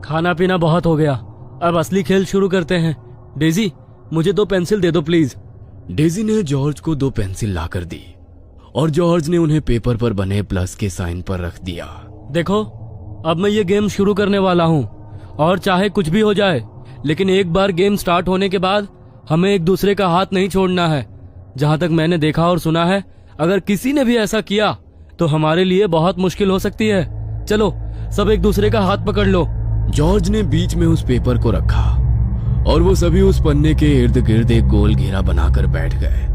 खाना पीना बहुत हो गया, अब असली खेल शुरू करते हैं। डेजी, मुझे 2 पेंसिल दे दो प्लीज। डेजी ने जॉर्ज को 2 पेंसिल लाकर दी और जॉर्ज ने उन्हें पेपर पर बने प्लस के साइन पर रख दिया। देखो, अब मैं ये गेम शुरू करने वाला हूँ और चाहे कुछ भी हो जाए, लेकिन एक बार गेम स्टार्ट होने के बाद हमें एक दूसरे का हाथ नहीं छोड़ना है। जहाँ तक मैंने देखा और सुना है, अगर किसी ने भी ऐसा किया तो हमारे लिए बहुत मुश्किल हो सकती है। चलो सब एक दूसरे का हाथ पकड़ लो। जॉर्ज ने बीच में उस पेपर को रखा और वो सभी उस पन्ने के इर्द गिर्द एक गोल घेरा बनाकर बैठ गए।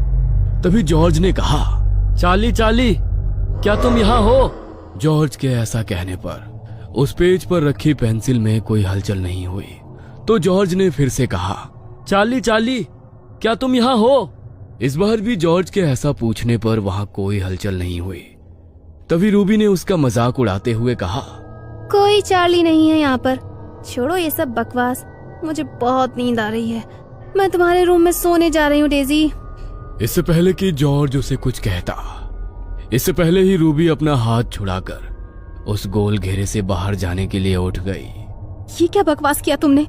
तभी जॉर्ज ने कहा, चार्ली, चार्ली, क्या तुम यहाँ हो? जॉर्ज के ऐसा कहने पर उस पेज पर रखी पेंसिल में कोई हलचल नहीं हुई। तो जॉर्ज ने फिर से कहा, चार्ली, चार्ली, क्या तुम यहाँ हो? इस बार भी जॉर्ज के ऐसा पूछने पर वहां कोई हलचल नहीं हुई। तभी रूबी ने उसका मजाक उड़ाते हुए कहा, कोई चार्ली नहीं है यहाँ पर, छोड़ो ये सब बकवास, मुझे बहुत नींद आ रही है, मैं तुम्हारे रूम में सोने जा रही हूँ डेजी। इससे पहले कि जॉर्ज उसे कुछ कहता, इससे पहले ही रूबी अपना हाथ छुड़ाकर उस गोल घेरे से बाहर जाने के लिए उठ गई। ये क्या बकवास किया तुमने?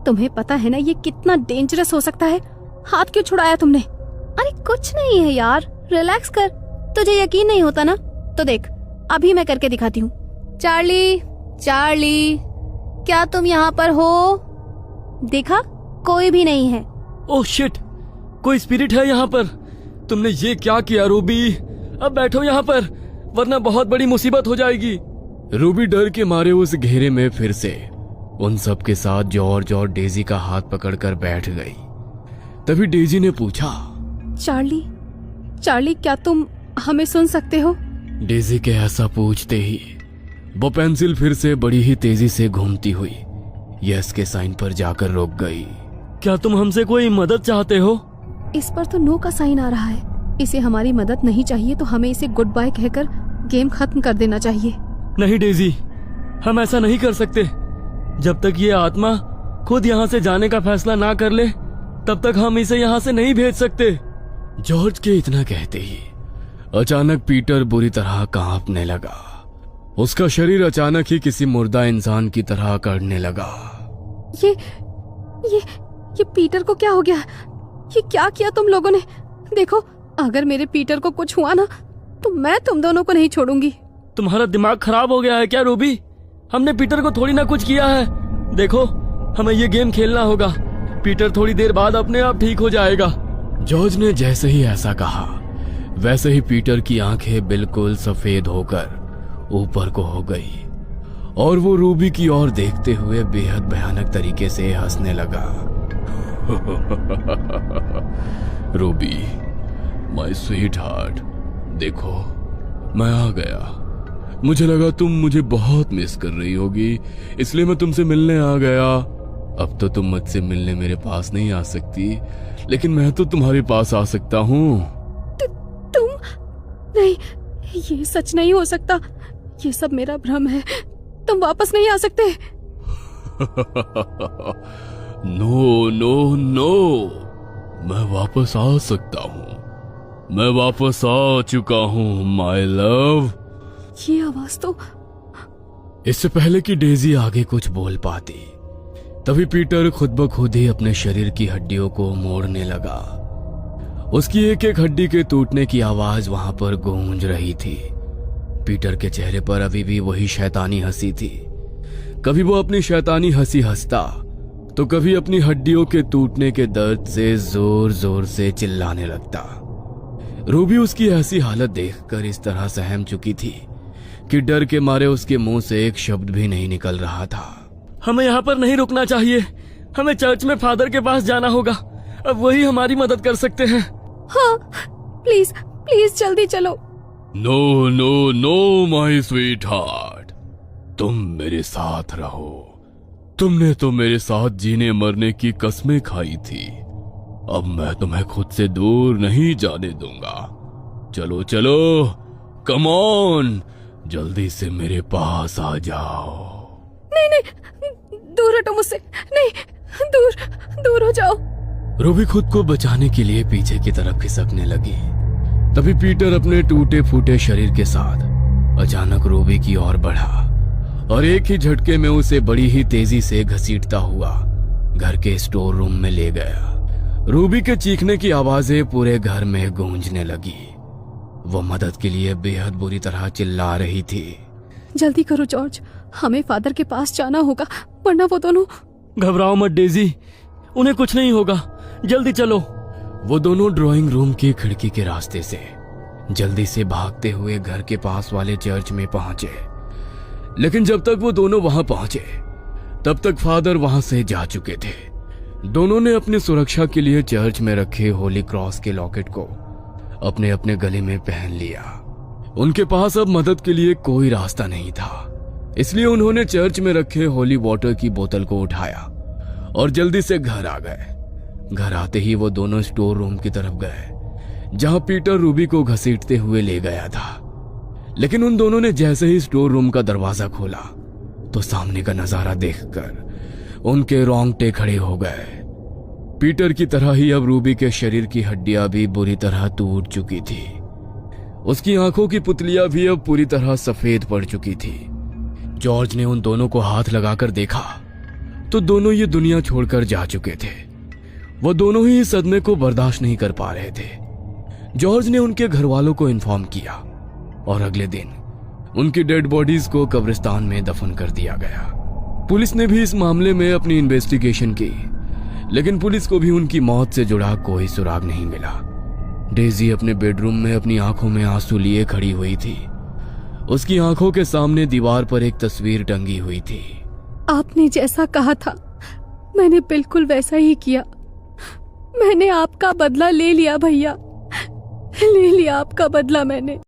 तुम्हें पता है ना ये कितना डेंजरस हो सकता है, हाथ क्यों छुड़ाया तुमने? अरे कुछ नहीं है यार, रिलैक्स कर। तुझे यकीन नहीं होता ना, तो देख अभी मैं करके दिखाती हूँ। चार्ली, चार्ली, क्या तुम यहाँ पर हो? देखा, कोई भी नहीं है। ओह शिट, कोई स्पिरिट है यहाँ पर। तुमने ये क्या किया रूबी? अब बैठो यहाँ पर, वरना बहुत बड़ी मुसीबत हो जाएगी। रूबी डर के मारे उस घेरे में फिर से उन सब के साथ जॉर्ज और डेजी का हाथ पकड़कर बैठ गई। तभी डेजी ने पूछा, चार्ली, चार्ली, क्या तुम हमें सुन सकते हो? डेजी के ऐसा पूछते ही वो पेंसिल फिर से बड़ी ही तेजी से घूमती हुई यस के साइन पर जाकर रुक गई। क्या तुम हमसे कोई मदद चाहते हो? इस पर तो नो का साइन आ रहा है। इसे हमारी मदद नहीं चाहिए, तो हमें इसे गुड बाय कहकर गेम खत्म कर देना चाहिए। नहीं डेजी, हम ऐसा नहीं कर सकते। जब तक ये आत्मा खुद यहाँ से जाने का फैसला ना कर ले, तब तक हम इसे यहाँ से नहीं भेज सकते। जॉर्ज के इतना कहते ही अचानक पीटर बुरी तरह कांपने लगा। उसका शरीर अचानक ही किसी मुर्दा इंसान की तरह अकड़ने लगा। ये पीटर को क्या हो गया? ये क्या किया तुम लोगों ने? देखो, अगर मेरे पीटर को कुछ हुआ ना, तो मैं तुम दोनों को नहीं छोड़ूंगी। तुम्हारा दिमाग खराब हो गया है क्या रूबी? हमने पीटर को थोड़ी ना कुछ किया है। देखो, हमें ये गेम खेलना होगा। पीटर थोड़ी देर बाद अपने आप ठीक हो जाएगा। जॉर्ज ने जैसे ही ऐसा कहा, वैसे ही पीटर की आंखें बिल्कुल सफेद होकर ऊपर को हो गई और वो रूबी की ओर देखते हुए बेहद भयानक तरीके से हंसने लगा। रूबी, माय स्वीट हार्ट, देखो मैं आ गया। मुझे लगा तुम मुझे बहुत मिस कर रही होगी, इसलिए मैं तुमसे मिलने आ गया। अब तो तुम मुझसे मिलने मेरे पास नहीं आ सकती, लेकिन मैं तो तुम्हारे पास आ सकता हूँ। तुम नहीं, ये सच नहीं हो सकता। ये सब मेरा भ्रम है। तुम वापस नहीं आ सकते। नो नो नो, मैं वापस आ सकता हूँ। मैं वापस आ चुका हूँ माय लव। ये आवाज तो। इससे पहले कि डेजी आगे कुछ बोल पाती, तभी पीटर खुद ब खुद ही अपने शरीर की हड्डियों को मोड़ने लगा। उसकी एक एक हड्डी के टूटने की आवाज वहां पर गूंज रही थी। पीटर के चेहरे पर अभी भी वही शैतानी हंसी थी। कभी वो अपनी शैतानी हंसी हंसता, तो कभी अपनी हड्डियों के टूटने के दर्द से जोर जोर से चिल्लाने लगता। रूबी उसकी ऐसी हालत देखकर इस तरह सहम चुकी थी कि डर के मारे उसके मुंह से एक शब्द भी नहीं निकल रहा था। हमें यहाँ पर नहीं रुकना चाहिए। हमें चर्च में फादर के पास जाना होगा। अब वही हमारी मदद कर सकते हैं। हाँ, प्लीज प्लीज जल्दी चलो। No no no my sweetheart, तुम मेरे साथ रहो। तुमने तो मेरे साथ जीने मरने की कसमें खाई थी। अब मैं तुम्हें खुद से दूर नहीं जाने दूंगा। चलो चलो, कम ऑन, जल्दी से मेरे पास आ जाओ। नहीं नहीं, दूर हटो मुझसे। नहीं, दूर दूर हो जाओ। रूबी खुद को बचाने के लिए पीछे की तरफ खिसकने लगी। तभी पीटर अपने टूटे फूटे शरीर के साथ अचानक रूबी की ओर बढ़ा और एक ही झटके में उसे बड़ी ही तेजी से घसीटता हुआ घर के स्टोर रूम में ले गया। रूबी के चीखने की आवाजें पूरे घर में गूंजने लगी। वो मदद के लिए बेहद बुरी तरह चिल्ला रही थी। जल्दी करो जॉर्ज, हमें फादर के पास जाना होगा, वरना वो दोनों। घबराओ मत डेजी, उन्हें कुछ नहीं होगा, जल्दी चलो। वो दोनों ड्राइंग रूम की खिड़की के रास्ते से जल्दी से भागते हुए घर के पास वाले चर्च में पहुंचे। लेकिन जब तक वो दोनों वहां पहुंचे तब तक फादर वहां से जा चुके थे। दोनों ने अपनी सुरक्षा के लिए चर्च में रखे होली क्रॉस के लॉकेट को अपने अपने गले में पहन लिया। उनके पास अब मदद के लिए कोई रास्ता नहीं था, इसलिए उन्होंने चर्च में रखे होली वाटर की बोतल को उठाया और जल्दी से घर आ गए। घर आते ही वो दोनों स्टोर रूम की तरफ गए जहां पीटर रूबी को घसीटते हुए ले गया था। लेकिन उन दोनों ने जैसे ही स्टोर रूम का दरवाजा खोला तो सामने का नजारा देखकर उनके रोंगटे खड़े हो गए। पीटर की तरह ही अब रूबी के शरीर की हड्डियां भी बुरी तरह टूट चुकी थी। उसकी आंखों की पुतलियां भी अब पूरी तरह सफेद पड़ चुकी थी। जॉर्ज ने उन दोनों को हाथ लगाकर देखा तो दोनों ये दुनिया छोड़कर जा चुके थे। वो दोनों ही इस सदमे को बर्दाश्त नहीं कर पा रहे थे। जॉर्ज ने उनके घर वालों को इन्फॉर्म किया और अगले दिन उनकी डेड बॉडीज को कब्रिस्तान में दफन कर दिया गया। पुलिस ने भी इस मामले में अपनी इन्वेस्टिगेशन की, लेकिन पुलिस को भी उनकी मौत से जुड़ा कोई सुराग नहीं मिला। डेजी अपने बेडरूम में अपनी आंखों में आंसू लिए खड़ी हुई थी। उसकी आंखों के सामने दीवार पर एक तस्वीर टंगी हुई थी। आपने जैसा कहा था मैंने बिल्कुल वैसा ही किया। मैंने आपका बदला ले लिया भैया, ले लिया आपका बदला मैंने।